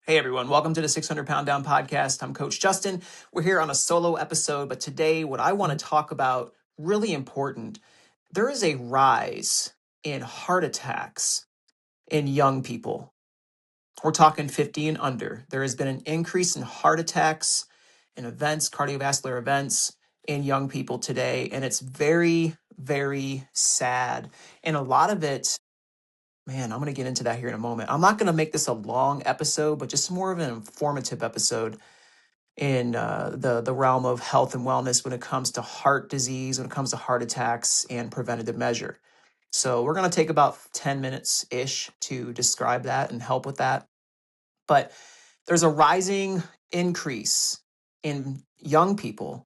Hey everyone, welcome to the 600 Pound Down podcast. I'm Coach Justin. We're here on a solo episode, but today what I want to talk about, really important, there is a rise in heart attacks in young people. We're talking 50 and under. There has been an increase in heart attacks and events, cardiovascular events in young people today, and it's very, very sad. And a lot of it, man, I'm going to get into that here in a moment. I'm not going to make this a long episode, but just more of an informative episode in the realm of health and wellness when it comes to heart disease, when it comes to heart attacks and preventative measure. So we're going to take about 10 minutes ish to describe that and help with that. But there's a rising increase in young people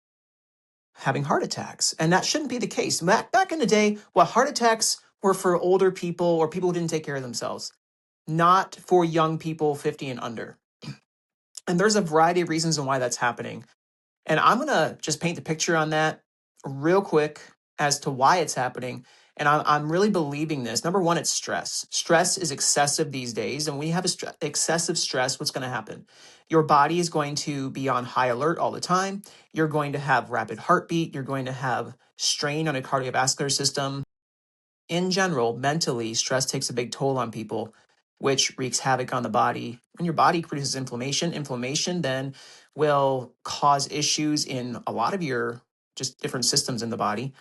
having heart attacks, and that shouldn't be the case. Back in the day, heart attacks were for older people or people who didn't take care of themselves, not for young people 50 and under. And there's a variety of reasons on why that's happening. And I'm going to just paint the picture on that real quick as to why it's happening. And I'm really believing this. Number one, it's stress. Stress is excessive these days. And when you have excessive stress, what's going to happen? Your body is going to be on high alert all the time. You're going to have rapid heartbeat. You're going to have strain on a cardiovascular system. In general, mentally, stress takes a big toll on people, which wreaks havoc on the body. When your body produces inflammation then will cause issues in a lot of your just different systems in the body.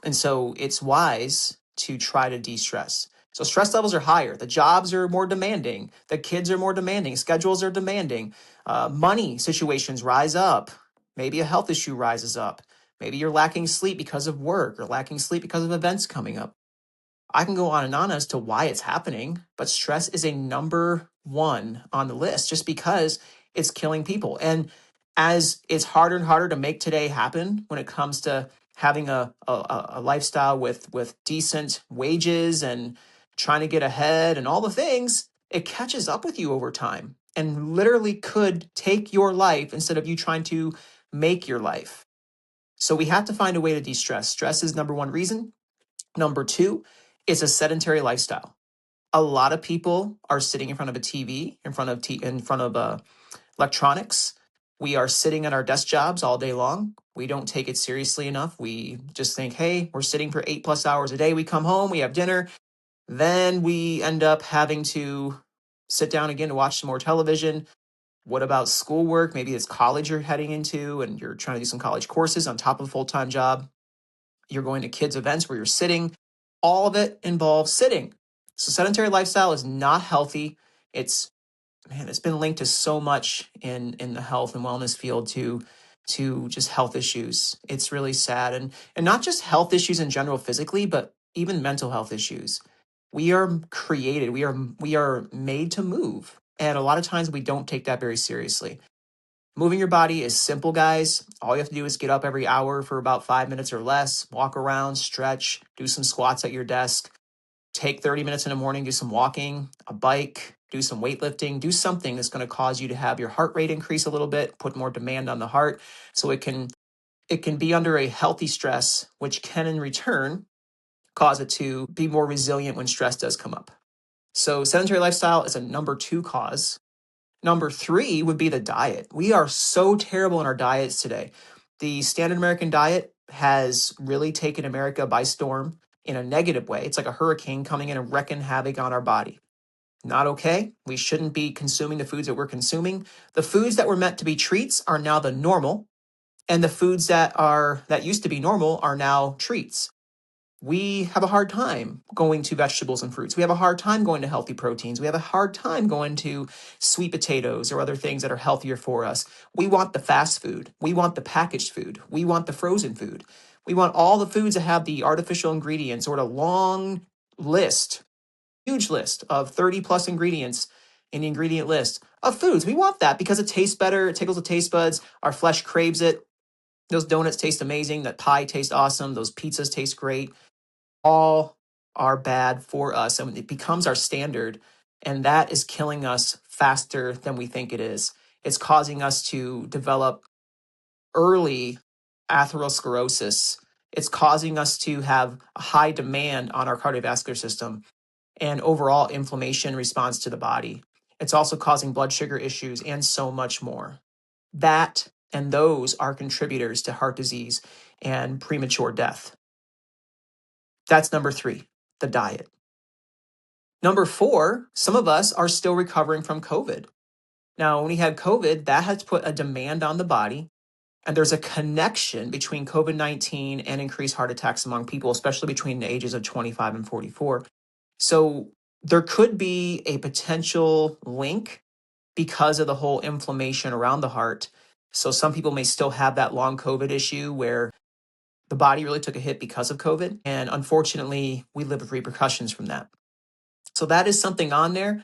And so it's wise to try to de-stress. So stress levels are higher. The jobs are more demanding. The kids are more demanding. Schedules are demanding. Money situations rise up. Maybe a health issue rises up. Maybe you're lacking sleep because of work or lacking sleep because of events coming up. I can go on and on as to why it's happening, but stress is a number one on the list just because it's killing people. And as it's harder and harder to make today happen when it comes to having a lifestyle with decent wages and trying to get ahead and all the things, it catches up with you over time and literally could take your life instead of you trying to make your life. So we have to find a way to de-stress. Stress is number one reason. Number two is a sedentary lifestyle. A lot of people are sitting in front of a TV, in front of electronics. We are sitting at our desk jobs all day long. We don't take it seriously enough. We just think, hey, we're sitting for 8+ hours a day. We come home, we have dinner, then we end up having to sit down again to watch some more television. What about schoolwork? Maybe it's college you're heading into and you're trying to do some college courses on top of a full-time job. You're going to kids' events where you're sitting. All of it involves sitting. So sedentary lifestyle is not healthy. It's been linked to so much in the health and wellness field to just health issues. It's really sad. And not just health issues in general physically, but even mental health issues. We are created, we are made to move. And a lot of times we don't take that very seriously. Moving your body is simple, guys. All you have to do is get up every hour for about 5 minutes or less, walk around, stretch, do some squats at your desk, take 30 minutes in the morning, do some walking, a bike, do some weightlifting, do something that's going to cause you to have your heart rate increase a little bit, put more demand on the heart so it can be under a healthy stress, which can in return cause it to be more resilient when stress does come up. So sedentary lifestyle is a number two cause. Number three would be the diet. We are so terrible in our diets today. The standard American diet has really taken America by storm in a negative way. It's like a hurricane coming in and wreaking havoc on our body. Not okay. We shouldn't be consuming the foods that we're consuming. The foods that were meant to be treats are now the normal, and the foods that used to be normal are now treats. We have a hard time going to vegetables and fruits. We have a hard time going to healthy proteins. We have a hard time going to sweet potatoes or other things that are healthier for us. We want the fast food. We want the packaged food. We want the frozen food. We want all the foods that have the artificial ingredients or a long list, huge list of 30 plus ingredients in the ingredient list of foods. We want that because it tastes better. It tickles the taste buds. Our flesh craves it. Those donuts taste amazing. That pie tastes awesome. Those pizzas taste great. All are bad for us and it becomes our standard, and that is killing us faster than we think it is. It's causing us to develop early atherosclerosis. It's causing us to have a high demand on our cardiovascular system and overall inflammation response to the body. It's also causing blood sugar issues and so much more. That and those are contributors to heart disease and premature death. That's number 3, the diet. Number 4, some of us are still recovering from COVID. Now, when we had COVID, that has put a demand on the body. And there's a connection between COVID-19 and increased heart attacks among people, especially between the ages of 25 and 44. So there could be a potential link because of the whole inflammation around the heart. So some people may still have that long COVID issue where the body really took a hit because of COVID. And unfortunately, we live with repercussions from that. So that is something on there.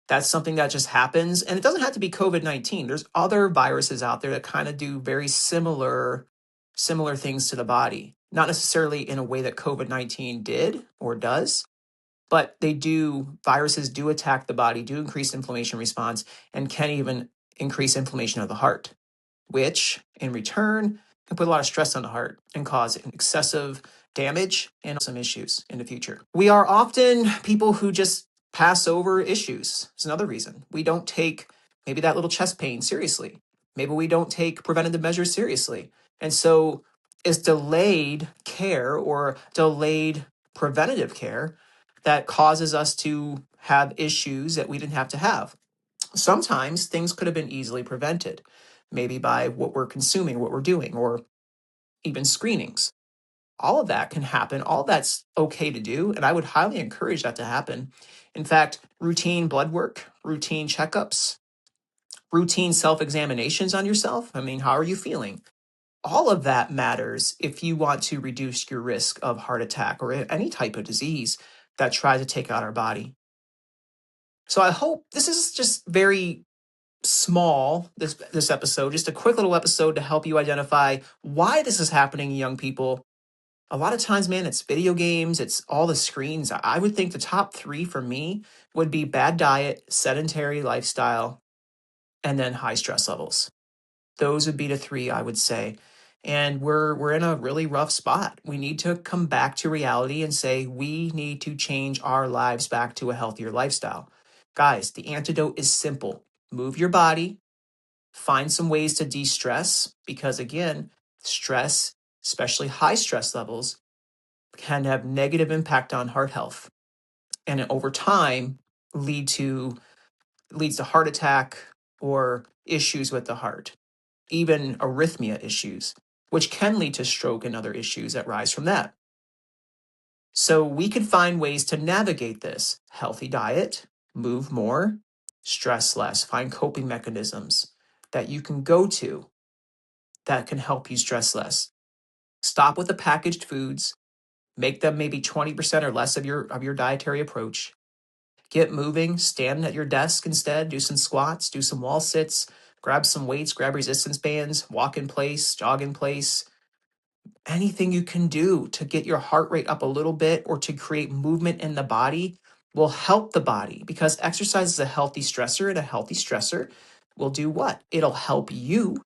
That's something that just happens. And it doesn't have to be COVID-19. There's other viruses out there that kind of do very similar things to the body. Not necessarily in a way that COVID-19 did or does, but viruses do attack the body, do increase inflammation response, and can even increase inflammation of the heart, which in return can put a lot of stress on the heart and cause excessive damage and some issues in the future. We are often people who just pass over issues. It's another reason. We don't take maybe that little chest pain seriously. Maybe we don't take preventative measures seriously. And so it's delayed care or delayed preventative care that causes us to have issues that we didn't have to have. Sometimes things could have been easily prevented, maybe by what we're consuming, what we're doing, or even screenings. All of that can happen. All that's okay to do. And I would highly encourage that to happen. In fact, routine blood work, routine checkups, routine self-examinations on yourself. I mean, how are you feeling? All of that matters if you want to reduce your risk of heart attack or any type of disease that tries to take out our body. So I hope this is just very small, this episode, just a quick little episode to help you identify why this is happening in young people. A lot of times, man, it's video games, it's all the screens. I would think the top 3 for me would be bad diet, sedentary lifestyle, and then high stress levels. Those would be the 3 I would say. And we're in a really rough spot. We need to come back to reality and say we need to change our lives back to a healthier lifestyle. Guys, the antidote is simple. Move your body, find some ways to de-stress, because again, stress, especially high stress levels, can have negative impact on heart health, and over time leads to heart attack or issues with the heart, even arrhythmia issues, which can lead to stroke and other issues that rise from that. So we could find ways to navigate this: healthy diet, move more, stress less, find coping mechanisms that you can go to that can help you stress less. Stop with the packaged foods. Make them maybe 20% or less of your dietary approach. Get moving, stand at your desk instead, do some squats, do some wall sits, grab some weights, grab resistance bands, walk in place, jog in place. Anything you can do to get your heart rate up a little bit or to create movement in the body will help the body, because exercise is a healthy stressor, and a healthy stressor will do what? It'll help you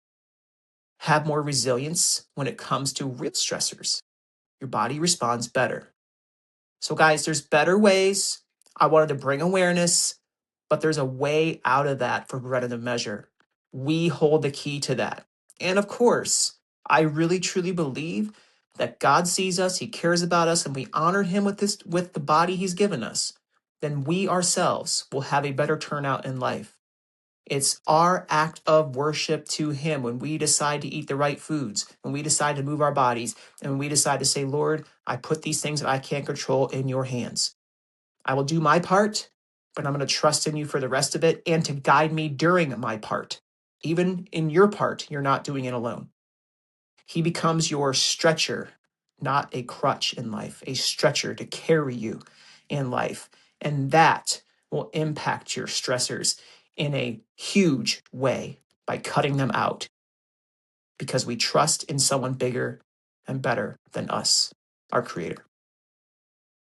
have more resilience when it comes to real stressors. Your body responds better. So guys, there's better ways. I wanted to bring awareness, but there's a way out of that for preventative measure. We hold the key to that. And of course, I really truly believe that God sees us, he cares about us, and we honor him with the body he's given us. Then we ourselves will have a better turnout in life. It's our act of worship to him when we decide to eat the right foods, when we decide to move our bodies, and when we decide to say, Lord, I put these things that I can't control in your hands. I will do my part, but I'm going to trust in you for the rest of it and to guide me during my part. Even in your part, you're not doing it alone. He becomes your stretcher, not a crutch in life, a stretcher to carry you in life. And that will impact your stressors in a huge way by cutting them out, because we trust in someone bigger and better than us, our creator.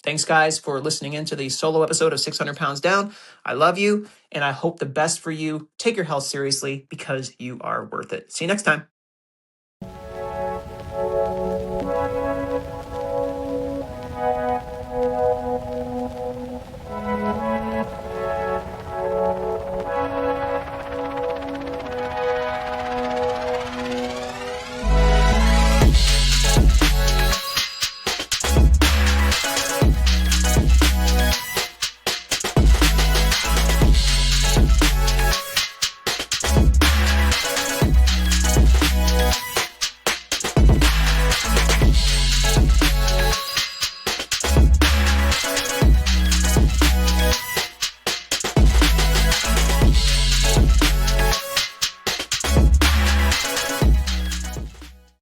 Thanks, guys, for listening into the solo episode of 600 Pounds Down. I love you, and I hope the best for you. Take your health seriously, because you are worth it. See you next time.